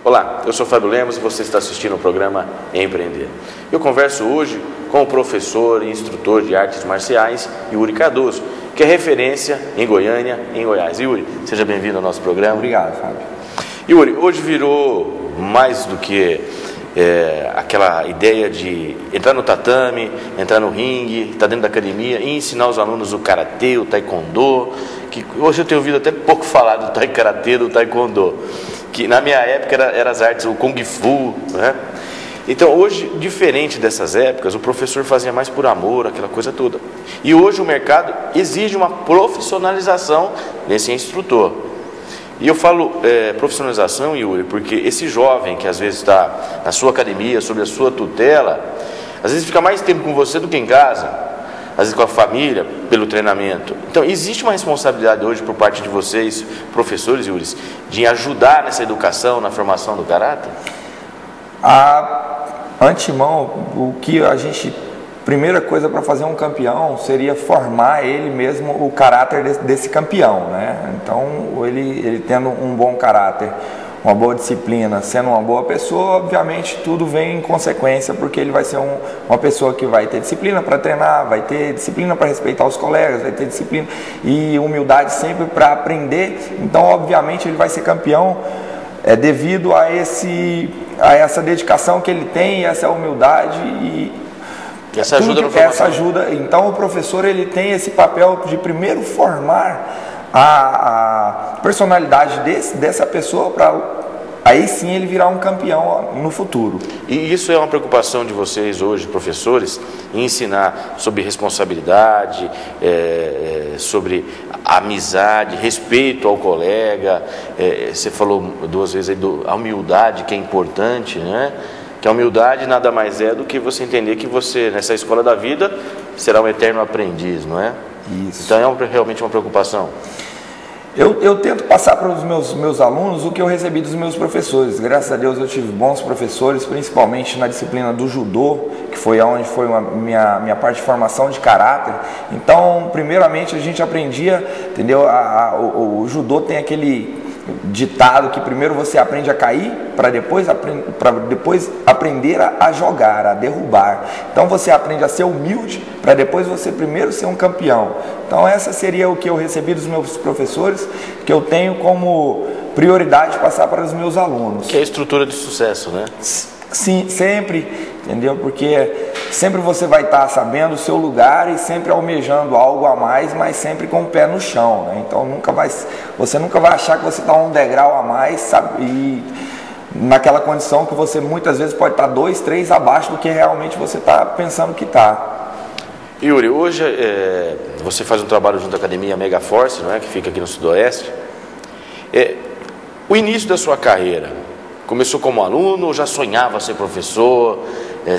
Olá, eu sou Fábio Lemos e você está assistindo o programa Empreender. Eu converso hoje com o professor e instrutor de artes marciais, Yuri Cardoso, que é referência em Goiânia e em Goiás. Yuri, seja bem-vindo ao nosso programa. Obrigado, Fábio. Yuri, hoje virou mais do que aquela ideia de entrar no tatame, entrar no ringue, estar dentro da academia e ensinar os alunos o karatê, o taekwondo, que hoje eu tenho ouvido até pouco falar do karatê, do taekwondo, que na minha época era as artes, o kung fu, né? Então hoje, diferente dessas épocas, o professor fazia mais por amor, aquela coisa toda. E hoje o mercado exige uma profissionalização desse instrutor. E eu falo profissionalização, Yuri, porque esse jovem que às vezes está na sua academia, sob a sua tutela, às vezes fica mais tempo com você do que em casa, às vezes com a família, pelo treinamento. Então, existe uma responsabilidade hoje por parte de vocês, professores, Yuri, de ajudar nessa educação, na formação do caráter? Antemão, o que a gente... Primeira coisa para fazer um campeão seria formar ele mesmo, o caráter desse campeão, né? Então, ele tendo um bom caráter, uma boa disciplina, sendo uma boa pessoa, obviamente tudo vem em consequência, porque ele vai ser uma pessoa que vai ter disciplina para treinar, vai ter disciplina para respeitar os colegas, vai ter disciplina e humildade sempre para aprender. Então, obviamente, ele vai ser campeão devido a essa dedicação que ele tem, essa humildade e essa ajuda no formação. Então o professor ele tem esse papel de primeiro formar a personalidade dessa pessoa para aí sim ele virar um campeão no futuro. E isso é uma preocupação de vocês hoje, professores, em ensinar sobre responsabilidade, sobre amizade, respeito ao colega. Você falou duas vezes aí da humildade, que é importante, né? Que a humildade nada mais é do que você entender que você, nessa escola da vida, será um eterno aprendiz, não é? Isso. Então é realmente uma preocupação. Eu tento passar para os meus alunos o que eu recebi dos meus professores. Graças a Deus eu tive bons professores, principalmente na disciplina do judô, que foi onde foi minha parte de formação de caráter. Então, primeiramente a gente aprendia, entendeu? O judô tem aquele ditado que primeiro você aprende a cair para depois aprender a jogar, a derrubar. Então você aprende a ser humilde para depois você primeiro ser um campeão. Então essa seria o que eu recebi dos meus professores, que eu tenho como prioridade passar para os meus alunos. Que é a estrutura de sucesso, né? Sim, sempre, entendeu? Porque sempre você vai estar sabendo o seu lugar e sempre almejando algo a mais, mas sempre com o pé no chão, né? Então você nunca vai achar que você está um degrau a mais, sabe? E naquela condição que você muitas vezes pode estar 2, 3 abaixo do que realmente você está pensando que está. Yuri, hoje você faz um trabalho junto à Academia Mega Force, não é? Que fica aqui no Sudoeste. O início da sua carreira, começou como aluno ou já sonhava ser professor,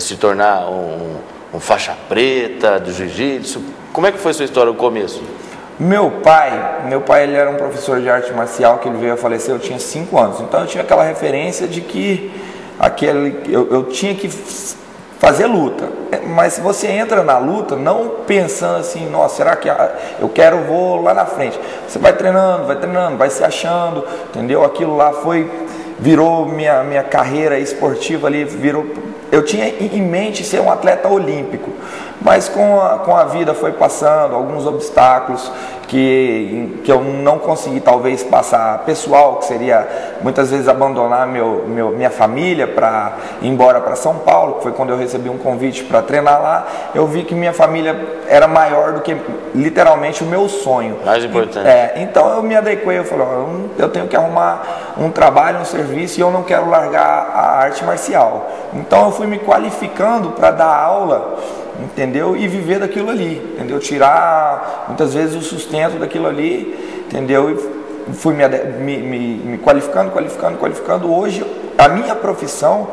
se tornar um faixa preta do jiu-jitsu? Como é que foi a sua história no começo? Meu pai ele era um professor de arte marcial que ele veio a falecer, eu tinha 5 anos. Então eu tinha aquela referência de que eu tinha que fazer luta. Mas se você entra na luta não pensando assim, nossa, será que vou lá na frente. Você vai treinando, vai se achando, entendeu? Aquilo lá virou minha carreira esportiva ali, eu tinha em mente ser um atleta olímpico, mas com a vida foi passando, alguns obstáculos que eu não consegui talvez passar pessoal, que seria muitas vezes abandonar minha família para ir embora para São Paulo, que foi quando eu recebi um convite para treinar lá. Eu vi que minha família era maior do que literalmente o meu sonho. Mais importante. Então eu me adequei, eu falei, eu tenho que arrumar um trabalho, um serviço e eu não quero largar a arte marcial. Então eu fui me qualificando para dar aula, entendeu? E viver daquilo ali, entendeu? Tirar muitas vezes o sustento daquilo ali, entendeu? E fui me qualificando. Hoje a minha profissão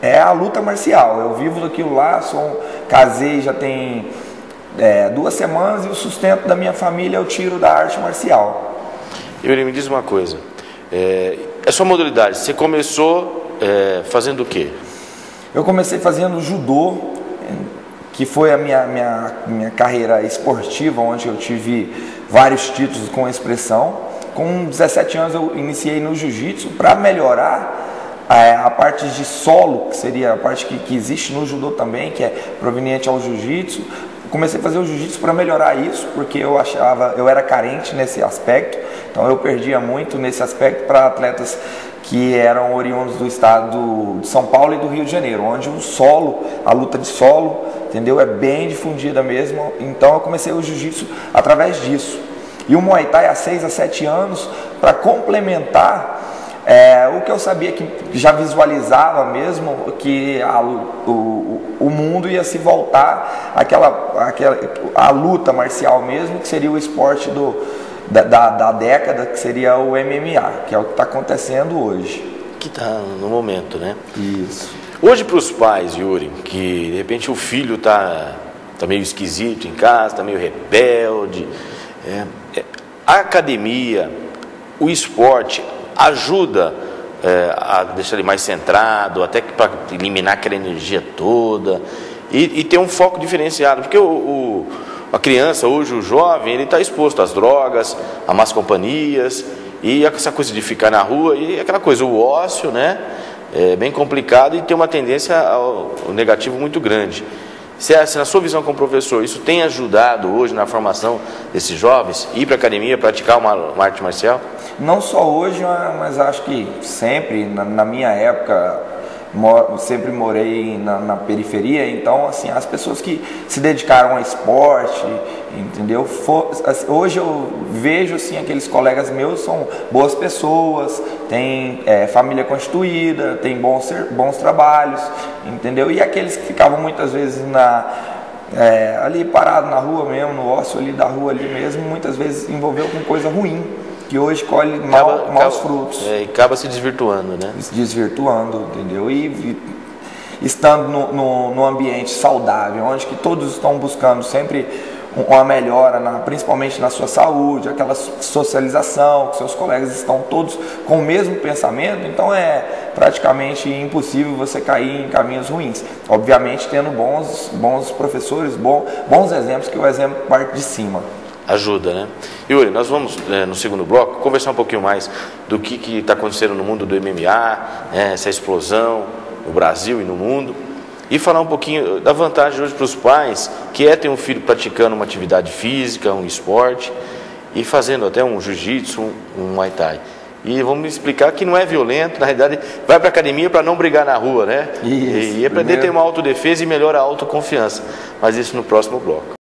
é a luta marcial. Eu vivo daquilo lá, casei já tem 2 semanas e o sustento da minha família eu tiro da arte marcial. Yuri, me diz uma coisa, a sua modalidade, você começou fazendo o quê? Eu comecei fazendo judô, que foi a minha carreira esportiva, onde eu tive vários títulos com expressão. Com 17 anos eu iniciei no jiu-jitsu para melhorar a parte de solo, que seria a parte que existe no judô também, que é proveniente ao jiu-jitsu. Comecei a fazer o jiu-jitsu para melhorar isso, porque eu era carente nesse aspecto, então eu perdia muito nesse aspecto para atletas que eram oriundos do estado de São Paulo e do Rio de Janeiro, onde o solo, a luta de solo, entendeu, é bem difundida mesmo. Então eu comecei o jiu-jitsu através disso. E o Muay Thai há 6 a 7 anos para complementar o que eu sabia, que já visualizava mesmo, que o mundo ia se voltar à luta marcial mesmo, que seria o esporte da década, que seria o MMA, que é o que está acontecendo hoje. Que está no momento, né? Isso. Hoje, para os pais, Yuri, que de repente o filho está meio esquisito em casa, está meio rebelde, a academia, o esporte ajuda a deixar ele mais centrado, até para eliminar aquela energia toda e ter um foco diferenciado, porque a criança hoje, o jovem, ele está exposto às drogas, a más companhias, e essa coisa de ficar na rua, e aquela coisa, o ócio, né, é bem complicado e tem uma tendência ao negativo muito grande. Se na sua visão como professor, isso tem ajudado hoje na formação desses jovens, ir para a academia, praticar uma arte marcial? Não só hoje, mas acho que sempre, na minha época, sempre morei na periferia, então assim, as pessoas que se dedicaram ao esporte, entendeu? Hoje eu vejo assim, aqueles colegas meus são boas pessoas, têm família constituída, têm bons trabalhos, entendeu? E aqueles que ficavam muitas vezes ali parado na rua mesmo, no ócio ali da rua ali mesmo, muitas vezes envolveu com coisa ruim, que hoje colhe maus frutos. E acaba se desvirtuando, né? Se desvirtuando, entendeu? E estando no ambiente saudável, onde que todos estão buscando sempre uma melhora, principalmente na sua saúde, aquela socialização, que seus colegas estão todos com o mesmo pensamento, então é praticamente impossível você cair em caminhos ruins. Obviamente tendo bons professores, bons exemplos, que o exemplo parte de cima. Ajuda, né? Yuri, nós vamos, no segundo bloco, conversar um pouquinho mais do que está acontecendo no mundo do MMA, essa explosão no Brasil e no mundo, e falar um pouquinho da vantagem hoje para os pais, que ter um filho praticando uma atividade física, um esporte, e fazendo até um jiu-jitsu, um Muay Thai. E vamos explicar que não é violento, na realidade, vai para a academia para não brigar na rua, né? Isso, e aprender a ter uma autodefesa e melhorar a autoconfiança. Mas isso no próximo bloco.